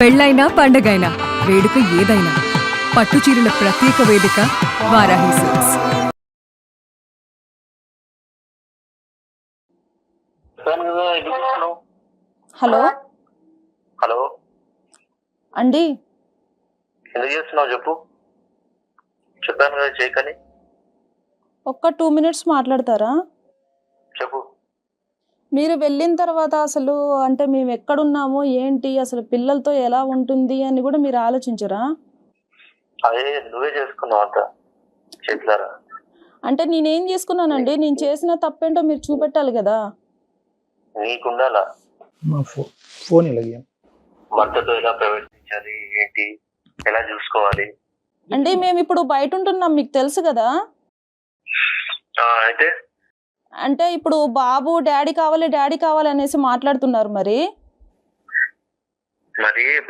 పెళ్ళైనా పండగైనా వేడుక ఏదైనా పట్టుచీరల ప్రత్యేక వేదిక వారాహి సిల్క్స్. హలో హలో అండి, ఎందుకు చేస్తున్నావు చెప్పు. చెప్పాను కదా చేయకని. ఒక్క 2 minutes మాట్లాడతారా? చెప్పు. మీరు వెళ్ళిన తర్వాత అసలు అంటే మేము ఎక్కడున్నామో ఏంటి, అసలు పిల్లలతో ఎలా ఉంటుంది అని కూడా మీరు ఆలోచించరా? అదే నువ్వే చేసుకున్నావు అంత చేతులారా. అంటే నేనేం చేసుకున్నానండి? నేను చేసిన తప్పేంటో మీరు చూపెట్టాలి కదా. నీకుండాలా మా ఫోన్ ఇలాగే భర్తతో ఎలా ప్రవర్తించాలి, ఏంటి, ఎలా చూసుకోవాలి. అంటే మేము ఇప్పుడు బయట ఉంటున్నాం, మీకు తెలుసు కదా. అయితే అంటే ఇప్పుడు బాబు డాడీ కావాలి అనేసి మాట్లాడుతున్నారు. మరి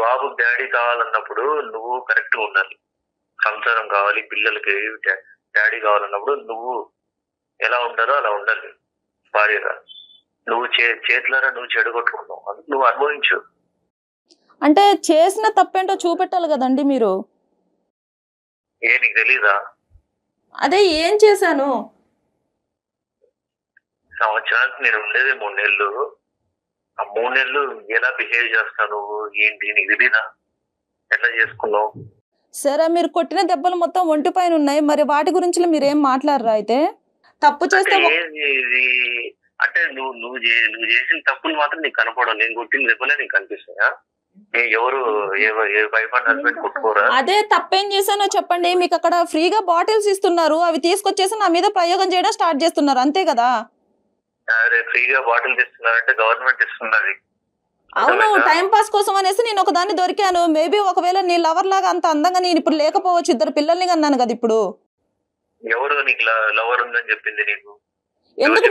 బాబు డాడీ కావాలన్నప్పుడు నువ్వు కరెక్ట్ గా ఉండాలి. సంసారం కావాలి, పిల్లలకి డాడీ కావాలన్నప్పుడు నువ్వు ఎలా ఉండాలో అలా ఉండాలి. భార్యగా నువ్వు చేతులారా నువ్వు చెడగొట్టుకున్నావు, నువ్వు అనుభవించు. అంటే చేసిన తప్పేంటో చూపెట్టాలి కదండి మీరు. నీకు తెలీదా? అదే ఏం చేశాను? సంవత్సరానికి నేను ఉండేది 3 నెలలు. ఆ 3 నెలలు ఎలా బిహేవ్ చేస్తాను ఏంటి నీకు తెలీదా? ఎట్లా చేసుకున్నావు? సరే, మీరు కొట్టిన దెబ్బలు మొత్తం ఒంటి పైన ఉన్నాయి, మరి వాటి గురించి మీరేం మాట్లాడరా? అయితే తప్పు చేస్తే అంటే నువ్వు చేసిన తప్పులు మాత్రం నీకు కనపడవు. నేను కొట్టిన దెబ్బలే నీకు కనిపిస్తాయా? ఎవరు ఏ వైఫ్ అండ్ హస్బెండ్ కొట్టుకోరా? అదే తప్పేం చేశానో చెప్పండి. మీకు అక్కడ ఫ్రీగా బాటిల్స్ ఇస్తున్నారు, అవి తీసుకొచ్చేసి నా మీద ప్రయోగం చేయడం స్టార్ట్ చేస్తున్నారు, అంతే కదా. అరే ఫ్రీగా బాటిల్ ఇస్తున్నారంటే గవర్నమెంట్ ఇస్తున్నది. అవును, టైం పాస్ కోసం అనేసి నేను ఒకదాన్ని దొరికాను. మేబీ ఒకవేళ నీ లవర్ లాగా అంత అందంగా నేను ఇప్పుడు లేకపోవచ్చు, 2 పిల్లల్ని కన్నాను కదా ఇప్పుడు. ఎవరు నీకు లవర్ ఉందని చెప్పింది? నీకు ఎందుకు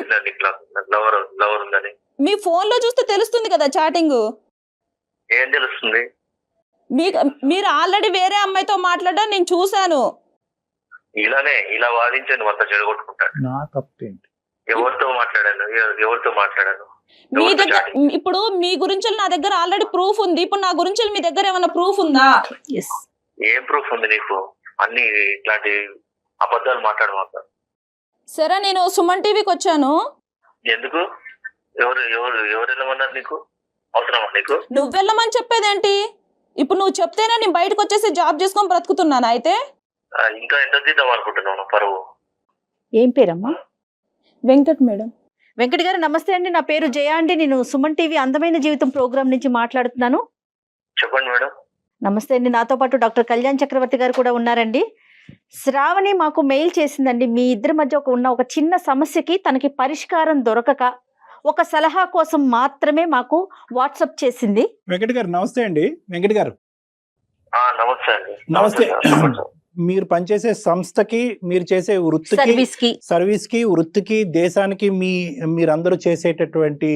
లవర్ ఉందని మీ ఫోన్ లో చూస్తే తెలుస్తుంది కదా చాటింగ్. ఏం తెలుస్తుంది? మీరు ఆల్రెడీ వేరే అమ్మాయితో మాట్లాడడం నేను చూశాను. ఇలా వాదించండి, నువ్వు అంతా చెడగొట్టుకుంటాను. నా తప్పేంటి? ఎవరితో మాట్లాడాను మీ దగ్గర ఇప్పుడు మీ గురించి నా దగ్గర ఆల్రెడీ ప్రూఫ్ ఉంది. ఇప్పుడు నా గురించి మీ దగ్గర ఏమైనా ప్రూఫ్ ఉందా? ఏం ప్రూఫ్ ఉంది నీకు? అన్ని ఇట్లాంటి అబద్ధాలు మాట్లాడమాక. సరే, నేను సుమన్ టీవీకి వచ్చాను. ఎందుకు? ఎవరు వెళ్ళమన్నారు? నీకు అవసరమా? నీకు నువ్వు వెళ్ళమని చెప్పేదేంటి? ఇప్పుడు నువ్వు చెప్తేనే నేను బయటకు వచ్చేసి జాబ్ చేసుకొని బ్రతుకుతున్నాను. అయితే ఇంకా ఎంత తీద్దాం అనుకుంటున్నావు పరువు? ఏం పేరమ్మా? వెంకట్ మేడం. వెంకట్ గారు నమస్తే అండి. నా పేరు జయ అండి. నేను సుమన్ టీవీ అందమైన జీవితం ప్రోగ్రామ్ నుంచి మాట్లాడుతున్నాను. చెప్పండి మేడం. నమస్తే అండి. నాతో పాటు డాక్టర్ కళ్యాణ్ చక్రవర్తి గారు కూడా ఉన్నారండి. శ్రావణి మాకు మెయిల్ చేసిందండి. మీ ఇద్దరి మధ్య ఉన్న ఒక చిన్న సమస్యకి తనకి పరిష్కారం దొరకక ఒక సలహా కోసం మాత్రమే మాకు వాట్సాప్ చేసింది. వెంకట్ గారు నమస్తే అండి. వెంకట్ గారు నమస్తే అండి. నమస్తే. మీరు పనిచేసే సంస్థకి, మీరు చేసే సర్వీస్ కి వృత్తికి, దేశానికి మీరందరూ చేసేటటువంటి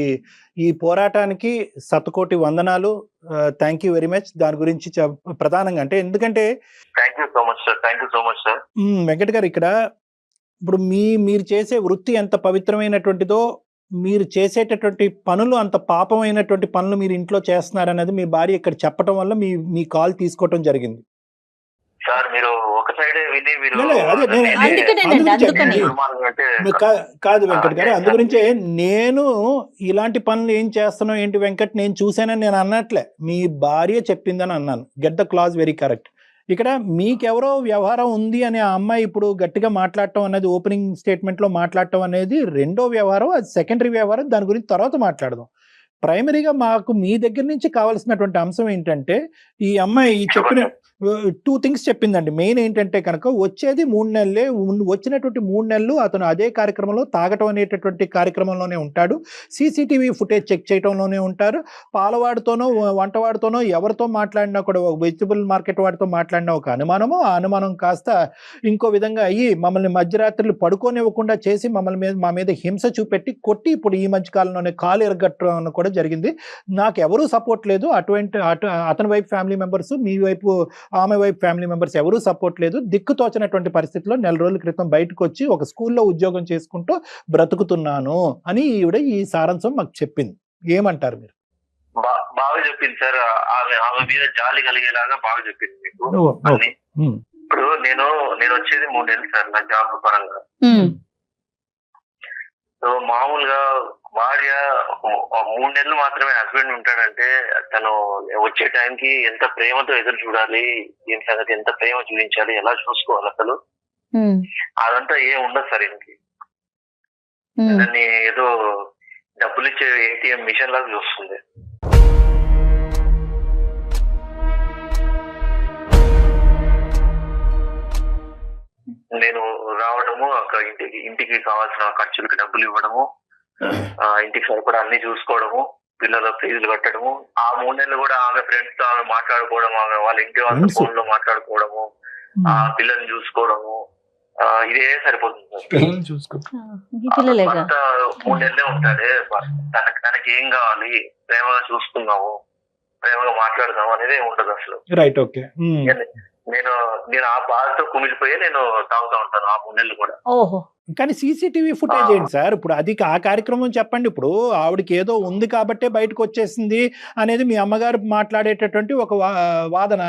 ఈ పోరాటానికి శతకోటి వందనాలు. Thank you very much. దాని గురించి ప్రధానంగా అంటే ఎందుకంటే thank you so much sir. Venkat గారు, ఇక్కడ ఇప్పుడు మీరు చేసే వృత్తి ఎంత పవిత్రమైనటువంటిదో, మీరు చేసేటటువంటి పనులు అంత పాపమైనటువంటి పనులు మీరు ఇంట్లో చేస్తున్నారనేది మీ భార్య ఇక్కడ చెప్పడం వల్ల మీ కాల్ తీసుకోవటం జరిగింది. సార్ మీరు ఒక సైడే విని కాదు వెంకట్ గారు, అందుగురించే నేను ఇలాంటి పనులు ఏం చేస్తానో ఏంటి వెంకట్ నేను చూసానని నేను అన్నట్లే, మీ భార్య చెప్పిందని అన్నాను. Get the clause very correct. ఇక్కడ మీకెవరో వ్యవహారం ఉంది అని ఆ అమ్మాయి ఇప్పుడు గట్టిగా మాట్లాడటం అనేది, ఓపెనింగ్ స్టేట్మెంట్ లో మాట్లాడటం అనేది రెండో వ్యవహారం, అది సెకండరీ వ్యవహారం. దాని గురించి తర్వాత మాట్లాడదాం. ప్రైమరీగా మాకు మీ దగ్గర నుంచి కావాల్సినటువంటి అంశం ఏంటంటే, ఈ అమ్మాయి చెప్పిన 2 things చెప్పిందండి. మెయిన్ ఏంటంటే కనుక వచ్చేది 3 నెలలే, వచ్చినటువంటి 3 నెలలు అతను అదే కార్యక్రమంలో తాగటం అనేటటువంటి కార్యక్రమంలోనే ఉంటాడు. సీసీటీవీ ఫుటేజ్ చెక్ చేయడంలోనే ఉంటారు. పాలవాడితోనో వంటవాడితోనో ఎవరితో మాట్లాడినా కూడా, వెజిటబుల్ మార్కెట్ వాడితో మాట్లాడినా ఒక అనుమానము, ఆ అనుమానం కాస్త ఇంకో విధంగా అయ్యి మమ్మల్ని మధ్యరాత్రులు పడుకోనివ్వకుండా చేసి మా మీద హింస చూపెట్టి కొట్టి ఇప్పుడు ఈ మధ్య కాలంలోనే కాలు ఎరగట్టడం కూడా జరిగింది. నాకు ఎవరూ సపోర్ట్ లేదు. అతని వైపు ఫ్యామిలీ మెంబర్స్, మీ వైపు ఆమె వైపు ఫ్యామిలీ మెంబర్స్ ఎవరూ సపోర్ట్ లేదు. దిక్కుతోచినటువంటి పరిస్థితిలో 4 రోజుల క్రితం బయటకు వచ్చి ఒక స్కూల్లో ఉద్యోగం చేసుకుంటూ బ్రతుకుతున్నాను అని ఈవిడ ఈ సారాంశం మాకు చెప్పింది. ఏమంటారు మీరు? బాగా చెప్పింది సార్. ఆమె మీద జాలి కలిగేలాగా బాగా చెప్పింది మీకు ఓ, ఓ. అన్ని. ఉమ్, ఇప్పుడు నేను వచ్చేది 3 నెలలు సార్ నా జాబ్ పరంగా. సో మామూలుగా భార్య 3 నెలలు మాత్రమే హస్బెండ్ ఉంటాడంటే తను వచ్చే టైంకి ఎంత ప్రేమతో ఎదురు చూడాలి, ఏం సంగతి, ఎంత ప్రేమ చూపించాలి, ఎలా చూసుకోవాలి అసలు అదంతా ఏం ఉండదు సార్ ఇంటికి. దాన్ని ఏదో డబ్బులు ఇచ్చే ఏటీఎం మిషన్ లాగా చూస్తుంది. నేను రావడము అక్కడ ఇంటికి కావాల్సిన ఖర్చులకి డబ్బులు ఇవ్వడము, ఇంటికి సరిపడా అన్ని చూసుకోవడము, పిల్లల ఫీజులు కట్టడము. ఆ 3 నెలలు కూడా ఆమె ఫ్రెండ్స్ తో ఆమె మాట్లాడుకోవడం, ఆమె వాళ్ళ ఇంటి వాళ్ళ ఫోన్ లో మాట్లాడుకోవడము, ఆ పిల్లల్ని చూసుకోవడము, ఇదే సరిపోతుంది సార్. పిల్లలేగా అంతా 3 నెలలే ఉంటాడే. తనకి ఏం కావాలి, ప్రేమగా చూసుకున్నాము, ప్రేమగా మాట్లాడదాము అనేది ఏమి ఉండదు అసలు. Right, okay. నేను ఆ బాధతో కుమిలిపోయి నేను తాగుతా ఉంటాను ఆ 3 నెలలు కూడా. ఓహో. కానీ సీసీటీవీ ఫుటేజ్ ఏంటి సార్? ఇప్పుడు అది ఆ కార్యక్రమం చెప్పండి. ఇప్పుడు ఆవిడకి ఏదో ఉంది కాబట్టే బయటకు వచ్చేసింది అనేది మీ అమ్మగారు మాట్లాడేటటువంటి ఒక వాదన.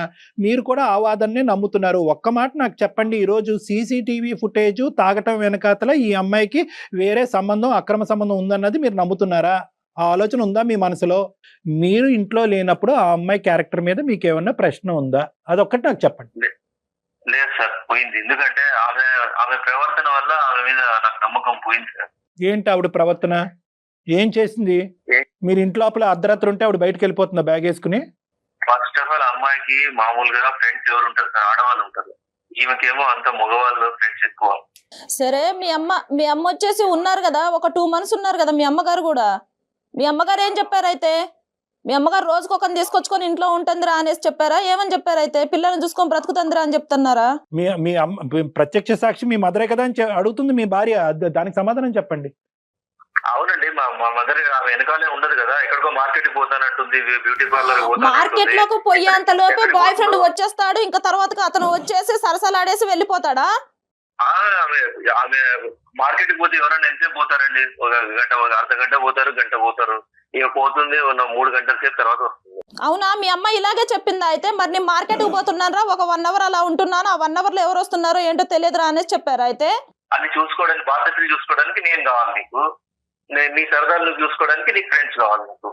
మీరు కూడా ఆ వాదననే నమ్ముతున్నారు. ఒక్క మాట నాకు చెప్పండి, ఈరోజు సీసీటీవీ ఫుటేజ్ తాగటం వెనకాతల ఈ అమ్మాయికి వేరే సంబంధం, అక్రమ సంబంధం ఉందన్నది మీరు నమ్ముతున్నారా? ఆ ఆలోచన ఉందా మీ మనసులో? మీరు ఇంట్లో లేనప్పుడు ఆ అమ్మాయి క్యారెక్టర్ మీద మీకు ఏమన్నా ప్రశ్న ఉందా? అదొక్కటి నాకు చెప్పండి. లేదు సార్, పోయింది. ఎందుకంటే ఆమె ప్రవర్తన వల్ల ఆమె మీద నాకు నమ్మకం పోయింది సార్. ఏంటి ఆవిడ ప్రవర్తన? ఏం చేసింది? మీరు ఇంట్లోపల అర్ధరాత్రి ఉంటే ఆవిడ బయటకు వెళ్ళిపోతుందా బ్యాగ్ వేసుకుని? ఫస్ట్ ఆఫ్ ఆల్ అమ్మాయికి మామూలుగా ఫ్రెండ్స్ ఎవరు ఉంటారు సార్? ఆడవాళ్ళు ఉంటారు. ఈమెకేమో అంత మగవాళ్ళు ఫ్రెండ్స్ ఎక్కువ. సరే, మీ అమ్మ వచ్చేసి ఉన్నారు కదా, ఒక 2 months ఉన్నారు కదా మీ అమ్మగారు కూడా. మీ అమ్మగారు ఏం చెప్పారు అయితే? మీ అమ్మగారు రోజుకొకరిని తీసుకొచ్చుకొని ఇంట్లో ఉంటుందిరా అనేసి చెప్పారా? ఏమని చెప్పారు అయితే? పిల్లల్ని చూసుకొని బ్రతుకుతుందిరా అని చెప్తున్నారా? మీ అమ్మ ప్రత్యక్ష సాక్షి మీ మదరే కదా అని అడుగుతుంది మీ భార్య. దానికి సమాధానం చెప్పండి. అవునండి, మా మదర్ ఆమె వెనకాలే ఉండదు కదా, ఎక్కడికో మార్కెట్ కి పోతానంటుంది, బ్యూటీ పార్లర్ మార్కెట్ లోకి పోయేంత లోపే బాయ్ ఫ్రెండ్ వచ్చేస్తాడు, ఇంకా తర్వాత అతను వచ్చేసి సరసలాడేసి వెళ్ళిపోతాడా? ఆమె మార్కెట్ కి పోతే ఎవరైనా ఎంతసేపు పోతారండి? ఒక గంట, ఒక అర్ధ గంట పోతారు, గంట పోతారు. ఇక పోతుంది 3 గంటల సేపు తర్వాత వస్తుంది. అవునా? మీ అమ్మ ఇలాగే చెప్పిందా అయితే? మరి నేను మార్కెట్ కు పోతున్నారా, ఒక 1 hour అలా ఉంటున్నాను, ఆ 1 hour లో ఎవరు వస్తున్నారో ఏంటో తెలియదురా అనేసి చెప్పారా అయితే? అన్ని చూసుకోవడానికి, బాధ్యతలు చూసుకోవడానికి నేను కావాలి నీకు, నీ సరదాలు చూసుకోవడానికి నీకు ఫ్రెండ్స్ కావాలి నీకు.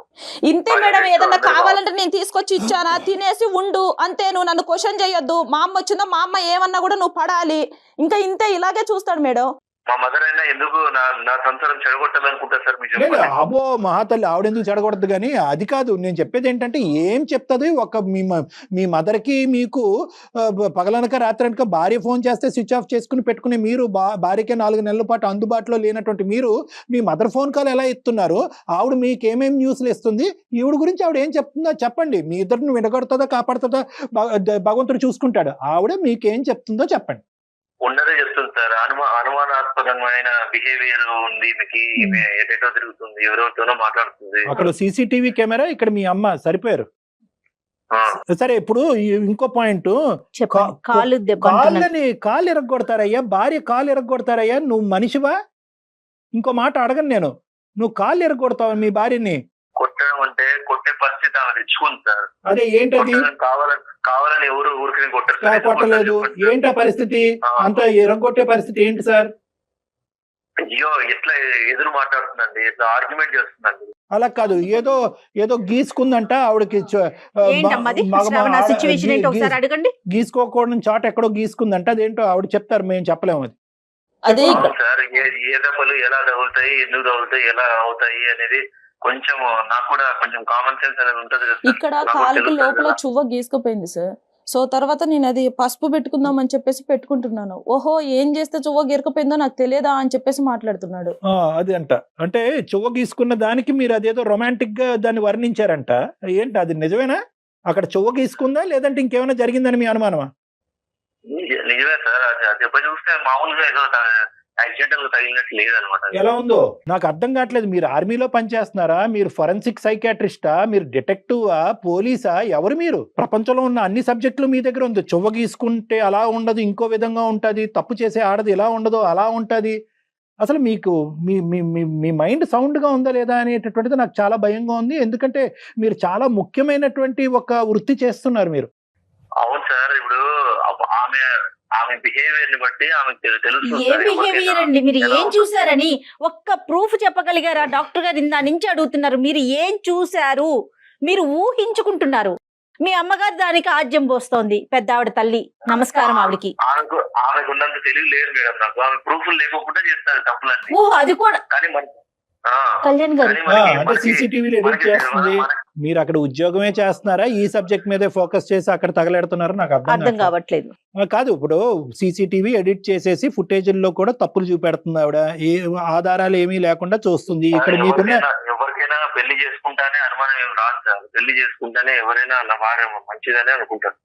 ఇంతే మేడం, ఏదన్నా కావాలంటే నేను తీసుకొచ్చి ఇచ్చానా, తినేసి ఉండు అంతే, నువ్వు నన్ను క్వశ్చన్ చేయొద్దు. మా అమ్మ వచ్చిందా, మా అమ్మ ఏమన్నా కూడా నువ్వు పడాలి, ఇంకా ఇంతే, ఇలాగే చూస్తాడు మేడం. మా మదర్ అయినా ఎందుకు నా సంసారం చెడగొట్టాలనుకుంటా సార్? మీరు అబ్బో మహాతల్లి, ఆవిడెందుకు చెడగొడద్దు కానీ అది కాదు నేను చెప్పేది. ఏంటంటే ఏం చెప్తుంది ఒక మీ మదర్కి మీకు పగలనక రాత్రనక భార్య ఫోన్ చేస్తే స్విచ్ ఆఫ్ చేసుకుని పెట్టుకుని మీరు భార్యకే 4 నెలల పాటు అందుబాటులో లేనటువంటి మీరు మీ మదర్ ఫోన్ కాల్ ఎలా ఎత్తున్నారు? ఆవిడ మీకు ఏమేమి న్యూస్లు ఇస్తుంది? ఈవిడ గురించి ఆవిడ ఏం చెప్తుందో చెప్పండి. మీ ఇద్దరిని విడగొడుతుందా కాపాడుతుందా భగవంతుడు చూసుకుంటాడు. ఆవిడ మీకేం చెప్తుందో చెప్పండి. ఉన్నదే చెప్తుంది సార్. అనుమానాస్పదమైన బిహేవియర్ ఉంది మీకు, ఎటో తిరుగుతుంది, ఎవరెవరితోనో మాట్లాడుతుంది. అక్కడ సీసీటీవీ కెమెరా, ఇక్కడ మీ అమ్మ సరిపోయారు. సరే, ఇప్పుడు ఇంకో పాయింట్, కాళ్ళు ఎరగొడతారయ్యా, భార్య కాళ్ళు ఎరగొడతారయ్యా. నువ్వు మనిషివా? ఇంకో మాట అడగను నేను. నువ్వు కాళ్ళు ఎరగొడతావు మీ భార్యని? కొట్టడం అంటే కొట్టే పరిస్థితి ఆమె తెచ్చుకుంది సార్. అదే ఏంటది? కావాలని ఎవరు ఊరికి కొట్టలేదు. ఏంటా పరిస్థితి? అంత ఎరగొట్టే పరిస్థితి ఏంటి సార్? అయ్యో, ఎట్లా ఎదురు మాట్లాడుతుందండి, ఎట్లా ఆర్గ్యుమెంట్ చేస్తుందండి. అలా కాదు, ఏదో గీసుకుందంట ఆవిడకి. గీసుకోకూడని చాట ఎక్కడో గీసుకుందంట. అదేంటో ఆవిడ చెప్తారు, మేము చెప్పలేము అది. అదే సార్, ఏ దెబ్బలు ఎలా తగులుతాయి, ఎందుకు తగులుతాయి, ఎలా అవుతాయి అనేది కొంచెం నాకు కూడా కొంచెం కామన్ సెన్స్ అనేది ఉంటది. ఇక్కడ కాలుకి లోపల చువ్వ గీసుకుపోయింది సార్. సో తర్వాత నేను అది పసుపు పెట్టుకుందాం అని చెప్పేసి పెట్టుకుంటున్నాను. ఓహో, ఏం చేస్తే చువ్వ గీరకపోయిందో నాకు తెలియదా అని చెప్పేసి మాట్లాడుతున్నాడు. అది అంటే చువ్వ గీసుకున్న దానికి మీరు అదేదో రొమాంటిక్ గా దాన్ని వర్ణించారంట. ఏంటి అది నిజమేనా? అక్కడ చువ్వ గీసుకుందా లేదంటే ఇంకేమైనా జరిగిందని మీ అనుమానమా? నిజమే సార్, దెబ్బ చూస్తే మామూలుగా ఏదో యాక్సిడెంటల్ తగిలినట్టు లేదనమాట. ఎలా ఉందో నాకు అర్థం కావట్లేదు. మీరు ఆర్మీలో పనిచేస్తున్నారా? మీరు ఫోరెన్సిక్ సైకాట్రిస్టా? మీరు డిటెక్టివా? పోలీసా? ఎవరు మీరు? ప్రపంచంలో ఉన్న అన్ని సబ్జెక్టులు మీ దగ్గర ఉంది. చువ్వ గీసుకుంటే అలా ఉండదు, ఇంకో విధంగా ఉంటది. తప్పు చేసే ఆడది ఇలా ఉండదు, అలా ఉంటది. అసలు మీకు మీ మీ మీ మీ మైండ్ సౌండ్గా ఉందా లేదా అనేటటువంటిది నాకు చాలా భయంగా ఉంది. ఎందుకంటే మీరు చాలా ముఖ్యమైనటువంటి ఒక వృత్తి చేస్తున్నారు మీరు. అవును సార్, ఇప్పుడు ఆమె ఆమె బిహేవియర్ ని బట్టి ఆమెకు తెలుస్తుంది ఏ సార్ బిహేవియర్ ఎవరికైనా అండి? మీరు ఎలా ఏం ఉంటుంది. చూసారని ఒక్క ప్రూఫ్ చెప్పగలిగారా? డాక్టర్ గారు ఇందా నుంచి అడుగుతున్నారు, మీరు ఏం చూశారు? మీరు ఊహించుకుంటున్నారు. మీ అమ్మగారు దానికి ఆజ్యం పోస్తోంది, పెద్ద ఆవిడ తల్లి. నమస్కారం ఆవిడకి. ఆమెకు ఉన్నంత తెలివి లేదు మేడం నాకు. ఆమె ప్రూఫ్ లేకుండా చేస్తారు తప్పులన్నీ. ఓ అది కూడా కానీ మన కళ్యాణ్ గారు అంటే సీసీటీవీలో ఎడిట్ చేస్తుంది. మీరు అక్కడ ఉద్యోగమే చేస్తున్నారా, ఈ సబ్జెక్ట్ మీదే ఫోకస్ చేసి అక్కడ తగలెడుతున్నారా? నాకు అర్థం అర్థం కావట్లేదు. కాదు. ఇప్పుడు సీసీటీవీ ఎడిట్ చేసేసి ఫుటేజ్ల్లో కూడా తప్పులు చూపెడుతుంది ఆవిడ. ఏ ఆధారాలు ఏమీ లేకుండా చూస్తుంది. ఇక్కడ మీకున్న ఎవరికైనా పెళ్లి చేసుకుంటానే అనుమానం ఏం రాదు సార్. పెళ్లి చేసుకుంటానే ఎవరైనా నా భార్య మంచిదనే అనుకుంటారు.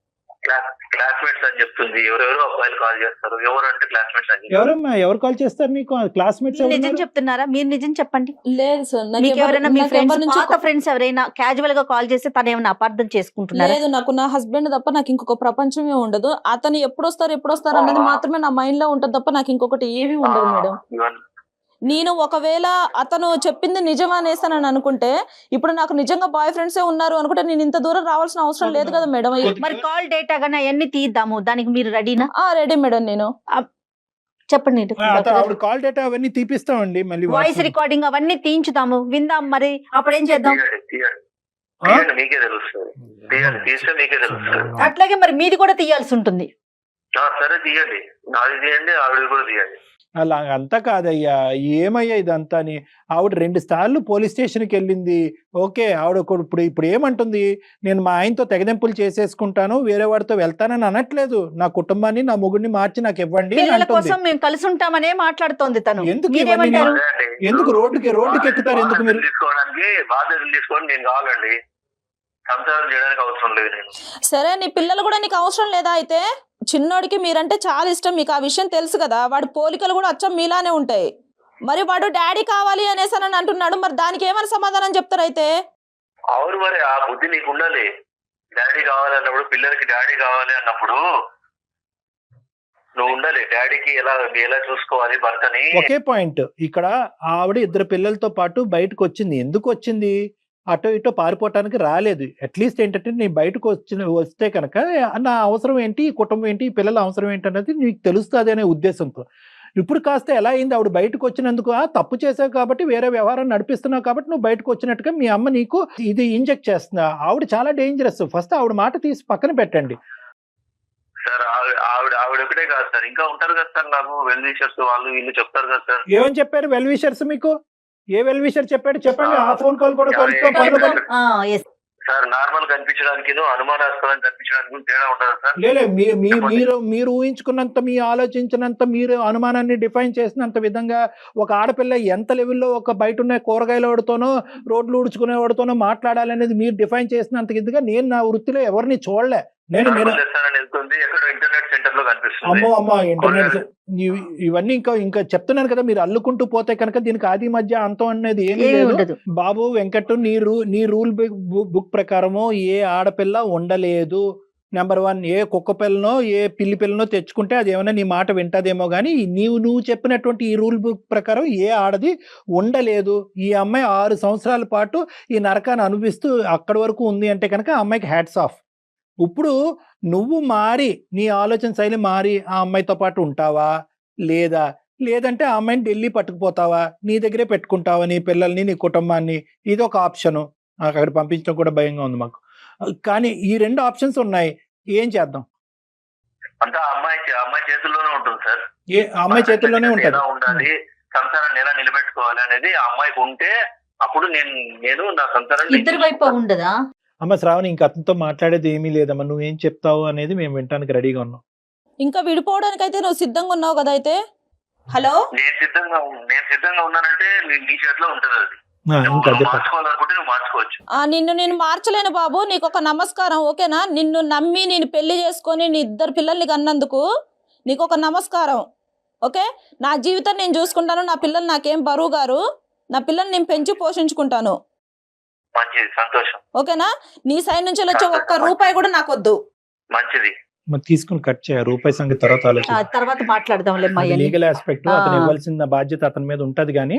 క్లాస్మేట్స్ అని చెప్తుంది. ఎవరెవరో అబ్బాయిలు కాల్ చేస్తారు. ఎవరంటే క్లాస్మేట్స్ అని చెప్తారు. ఎవరమ్మా ఎవరు కాల్ చేస్తారు నీకు? క్లాస్మేట్స్ మీరు నిజం చెప్తున్నారా? మీరు నిజం చెప్పండి. లేదు సార్, మీకు ఎవరైనా మీ ఫ్రెండ్స్, పాత ఫ్రెండ్స్ ఎవరైనా క్యాజువల్ గా కాల్ చేస్తే తను ఏమైనా అపార్థం చేసుకుంటున్నారా? లేదు, నాకు నా హస్బెండ్ తప్ప నాకు ఇంకొక ప్రపంచమే ఉండదు. అతను ఎప్పుడు వస్తారు అన్నది మాత్రమే నా మైండ్ లో ఉంటది తప్ప నాకు ఇంకొకటి ఏమీ ఉండదు మేడం. నేను ఒకవేళ అతను చెప్పింది నిజం అనేసానని అనుకుంటే, ఇప్పుడు నాకు నిజంగా బాయ్ ఫ్రెండ్సే ఉన్నారు అనుకుంటే నేను ఇంత దూరం రావాల్సిన అవసరం లేదు కదా మేడం. మరి కాల్ డేటా గానీ అవన్నీ తీద్దాము, దానికి మీరు రెడీనా? Ready madam. నేను చెప్పండి. ఆవిడ కాల్ డేటా అవన్నీ తీపిస్తామండి. మళ్ళీ వాయిస్ రికార్డింగ్ అవన్నీ తీయించుదాము, విందాం. మరి అప్పుడేం చేద్దాం? తీయండి, మీకే తెలుస్తుంది. తీస్తే మీకే తెలుస్తుంది. అట్లాగే మరి మీది కూడా తీయాల్సి ఉంటుంది. సరే తీయండి, నాది తీయండి, ఆవిడ కూడా తీయండి. అలా అంతా కాదయ్యా, ఏమయ్యా ఇదంతాని? ఆవిడ 2 సార్లు పోలీస్ స్టేషన్కి వెళ్ళింది. ఓకే, ఆవిడ ఇప్పుడు ఏమంటుంది? నేను మా ఆయనతో తెగదెంపులు చేసేసుకుంటాను, వేరే వాడితో వెళ్తానని అనట్లేదు. నా కుటుంబాన్ని, నా మొగుడిని మార్చి నాకు ఇవ్వండి అని పిల్లల అంటుంది. కోసం మేము కలిసి ఉంటామనే మాట్లాడుతోంది తను. ఎందుకు మీరేమంటారు? ఎందుకు రోడ్డుకి ఎక్కుతారు? ఎందుకు మీరు? తీసుకోవడానికి బాధ్యతలు తీసుకోవడం నేను కావాలండి. సంసారం చేయడానికి అవసరం లేదు నేను. సరే, నీ పిల్లలు కూడా నీకు అవసరం లేదా? అయితే చిన్నోడికి మీరంటే చాలా ఇష్టం, మీకు ఆ విషయం తెలుసు కదా. వాడి పోలికలు కూడా అచ్చం మీలానే ఉంటాయి. మరి వాడు డాడీ కావాలి అనేసి అని అంటున్నాడు. మరి దానికి ఏమైనా సమాధానం చెప్తారు అయితే? అవును, మరి ఆ బుద్ధి నీకు ఉండాలి. డాడీ కావాలి అన్నప్పుడు, పిల్లలకి డాడీ కావాలి అన్నప్పుడు నువ్వు ఉండాలి. డాడీకి ఎలా చూసుకోవాలి భర్తని. ఒకే పాయింట్. ఇక్కడ ఆవిడ 2 పిల్లలతో పాటు బయటకు వచ్చింది. ఎందుకు వచ్చింది? అటో ఇటో పారిపోవటానికి రాలేదు. అట్లీస్ట్ ఏంటంటే నేను బయటకు వస్తే కనుక నా అవసరం ఏంటి, ఈ కుటుంబం ఏంటి, ఈ పిల్లల అవసరం ఏంటి అనేది నీకు తెలుస్తుంది అనే ఉద్దేశంతో. ఇప్పుడు కాస్త ఎలా అయింది? ఆవిడ బయటకు వచ్చినందుకు తప్పు చేసావు కాబట్టి, వేరే వ్యవహారం నడిపిస్తున్నావు కాబట్టి నువ్వు బయటకు వచ్చినట్టుగా మీ అమ్మ నీకు ఇది ఇంజెక్ట్ చేస్తుందా? ఆవిడ చాలా డేంజరస్. ఫస్ట్ ఆవిడ మాట తీసి పక్కన పెట్టండి సార్. ఆవిడ ఒకటే కాదు సార్, ఇంకా ఉంటారు కదా సార్ నాకు వెల్ విషర్స్, వాళ్ళు వీళ్ళు చెప్తారు కదా సార్. ఏమని చెప్పారు వెల్ విషర్స్ మీకు? ఏ వెల్ విషర్ చెప్పాడు చెప్పండి. ఆ ఫోన్ కాల్ కూడా సార్ నార్మల్ కనిపించడానికి, అనుమానాస్పదం కనిపించడానికి తేడా ఉండదు సార్. లేదు, మీరు ఊహించుకున్నంత, మీ ఆలోచించినంత, మీరు అనుమానాన్ని డిఫైన్ చేసినంత విధంగా ఒక ఆడపిల్ల ఎంత లెవెల్లో ఒక బయట ఉన్న కూరగాయలవాడితోనో, రోడ్లు ఊడ్చుకునేవాడితోనో మాట్లాడాలనేది మీరు డిఫైన్ చేసినంత ఇదిగా నేను నా వృత్తిలో ఎవరిని చూడలే. ఇంటర్నెట్ సెంటర్ లో కనిపిస్తుంది. అమ్మో ఇంటర్నెట్ ఇవన్నీ ఇంకా చెప్తున్నాను కదా. మీరు అల్లుకుంటూ పోతే కనుక దీనికి ఆది మధ్య అంతం అనేది ఏమీ లేదు. బాబు వెంకట్, నీ రూల్ బుక్ ప్రకారము ఏ ఆడపిల్ల ఉండలేదు. నెంబర్ 1, ఏ కుక్క పిల్లనో ఏ పిల్లి పిల్లనో తెచ్చుకుంటే అది ఏమైనా నీ మాట వింటదేమో కానీ, నువ్వు చెప్పినటువంటి ఈ రూల్ బుక్ ప్రకారం ఏ ఆడది ఉండలేదు. ఈ అమ్మాయి 6 సంవత్సరాల పాటు ఈ నరకాన్ని అనుభవిస్తూ అక్కడి వరకు ఉంది అంటే కనుక ఆ అమ్మాయికి హ్యాట్స్ ఆఫ్. ఇప్పుడు నువ్వు మారి, నీ ఆలోచన శైలి మారి ఆ అమ్మాయితో పాటు ఉంటావా లేదంటే ఆ అమ్మాయిని ఢిల్లీ పట్టుకుపోతావా, నీ దగ్గరే పెట్టుకుంటావా నీ పిల్లల్ని, నీ కుటుంబాన్ని? ఇది ఒక ఆప్షను. అక్కడ పంపించడం కూడా భయంగా ఉంది మాకు. కానీ ఈ 2 ఆప్షన్స్ ఉన్నాయి. ఏం చేద్దాం? అంటే అమ్మాయి చేతుల్లోనే ఉంటుంది సార్. అమ్మాయి చేతుల్లోనే ఉంటుంది. ఉండాలి, సంసారాన్ని ఎలా నిలబెట్టుకోవాలి అనేది ఆ అమ్మాయికి ఉంటే అప్పుడు నేను నా సంసారాన్ని ఇద్దరి వైపు ఉండదా? అమ్మ శ్రావణి, ఇంక అతనితో మాట్లాడేది ఏమీ లేదమ్మా. నువ్వేం చెప్తావు అనేది మేము వినడానికి రెడీగా ఉన్నాం. ఇంకా విడిపోవడానికి అయితే నువ్వు సిద్ధంగా ఉన్నావు కదా? అయితే హలో, నేను సిద్ధంగా ఉన్నానంటే నీ చేతిలో ఉంటుంది అది. మార్చుకోవాలనుకుంటే నువ్వు మార్చుకోవచ్చు. నిన్ను నేను మార్చలేను బాబు. నీకు ఒక నమస్కారం, ఓకేనా? నిన్ను నమ్మి నేను పెళ్లి చేసుకొని నీ 2 పిల్లల్ని కన్నందుకు నీకు ఒక నమస్కారం, ఓకే? నా జీవితం నేను చూసుకుంటాను. నా పిల్లలు నాకేం బరువు గారు. నా పిల్లల్ని నేను పెంచి పోషించుకుంటాను. మంచిది, సంతోషం. ఓకేనా? నీ సైడ్ నుంచి వచ్చే ఒక్క రూపాయి కూడా నాకొద్దు. మంచిది. మరి తీసుకుని కట్ చేయ రూపాయి సంగతి తర్వాత ఆలోచించు. తర్వాత మాట్లాడదాంలేమ్మా ఇవన్నీ. లీగల్ ఆస్పెక్ట్ ఆ. అతను ఇవ్వాల్సిన బాధ్యత అతని మీద ఉంటది కానీ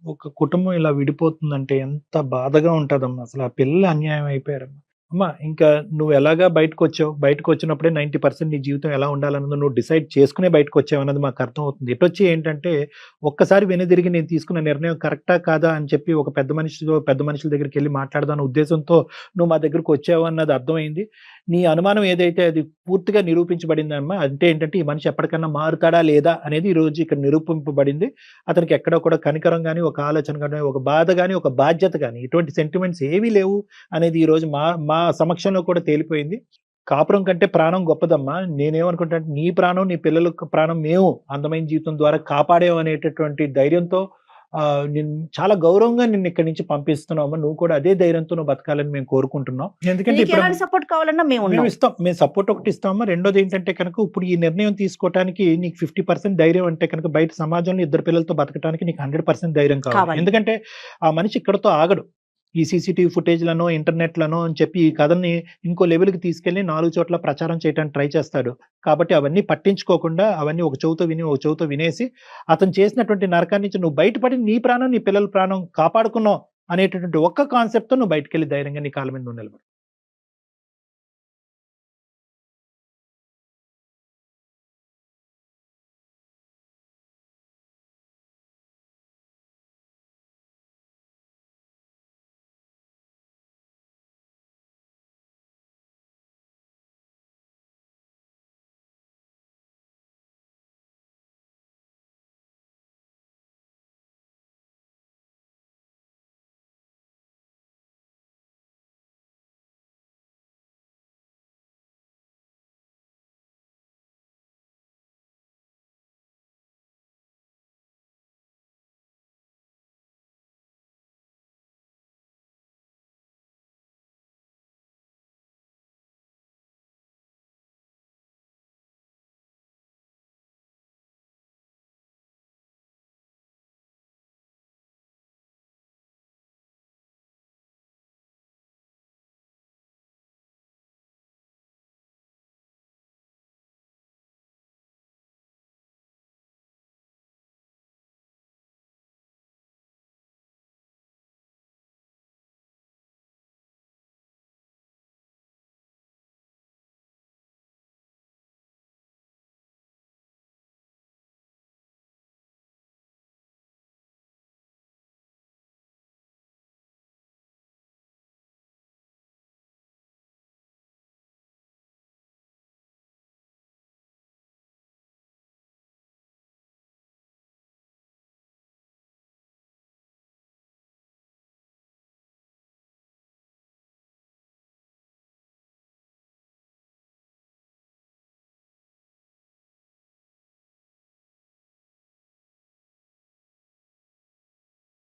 ఒక కుటుంబం ఇలా విడిపోతుందంటే ఎంత బాధగా ఉంటదమ్మా. అసలు ఆ పిల్లలు అన్యాయం అయిపోయారమ్మా. అమ్మా ఇంకా నువ్వు ఎలాగా బయటకు వచ్చావు, బయటకు వచ్చినప్పుడే 90% నీ జీవితం ఎలా ఉండాలన్నది నువ్వు డిసైడ్ చేసుకునే బయటకు వచ్చావు అన్నది మాకు అర్థం అవుతుంది. ఎటొచ్చి ఏంటంటే ఒక్కసారి వెనుదిరిగి నేను తీసుకున్న నిర్ణయం కరెక్టా కాదా అని చెప్పి ఒక పెద్ద మనుషుల దగ్గరికి వెళ్ళి మాట్లాడదాని ఉద్దేశంతో నువ్వు మా దగ్గరకు వచ్చావు అన్నది అర్థమైంది. నీ అనుమానం ఏదైతే అది పూర్తిగా నిరూపించబడిందమ్మా. అంటే ఏంటంటే ఈ మనిషి ఎప్పటికన్నా మారుతాడా లేదా అనేది ఈ రోజు ఇక్కడ నిరూపింపబడింది. అతనికి ఎక్కడో కూడా కనికరం కానీ, ఒక ఆలోచన కానీ, ఒక బాధ కానీ, ఒక బాధ్యత కానీ, ఇటువంటి సెంటిమెంట్స్ ఏవీ లేవు అనేది ఈ రోజు మా సమక్షంలో కూడా తేలిపోయింది. కాపురం కంటే ప్రాణం గొప్పదమ్మా. నేనేమనుకుంటా అంటే నీ ప్రాణం, నీ పిల్లల ప్రాణం మేము అందమైన జీవితం ద్వారా కాపాడాం అనేటటువంటి ధైర్యంతో చాలా గౌరవంగా నిన్ను ఇక్కడి నుంచి పంపిస్తున్నాము. నువ్వు కూడా అదే ధైర్యంతో నువ్వు బతకాలని మేము కోరుకుంటున్నాం. ఎందుకంటే మీకు ఇప్పుడు ఎలాంటి సపోర్ట్ కావాలన్నా మేము ఉన్నాం. మేము ఇస్తాం, మేము సపోర్ట్ ఒకటి ఇస్తామా. రెండోది ఏంటంటే కనుక ఇప్పుడు ఈ నిర్ణయం తీసుకోవడానికి నీకు 50% ధైర్యం అంటే కనుక బయట సమాజంలో ఇద్దరు పిల్లలతో బతకడానికి నీకు 100% ధైర్యం కావాలి. కావాలి. ఎందుకంటే ఆ మనిషి ఇక్కడతో ఆగడు. ఈ సీసీటీవీ ఫుటేజ్లను, ఇంటర్నెట్లను అని చెప్పి ఈ కథని ఇంకో లెవెల్కి తీసుకెళ్లి 4 చోట్ల ప్రచారం చేయడానికి ట్రై చేస్తాడు. కాబట్టి అవన్నీ పట్టించుకోకుండా అవన్నీ ఒక చెవుతో వినేసి అతను చేసినటువంటి నరకాన్ని నుంచి నువ్వు బయటపడి నీ ప్రాణం, నీ పిల్లల ప్రాణం కాపాడుకున్నావు అనేటటువంటి ఒక్క కాన్సెప్ట్తో నువ్వు బయటకెళ్ళి ధైర్యంగా నీ కాళ్ళ మీద నువ్వు నిలబడు.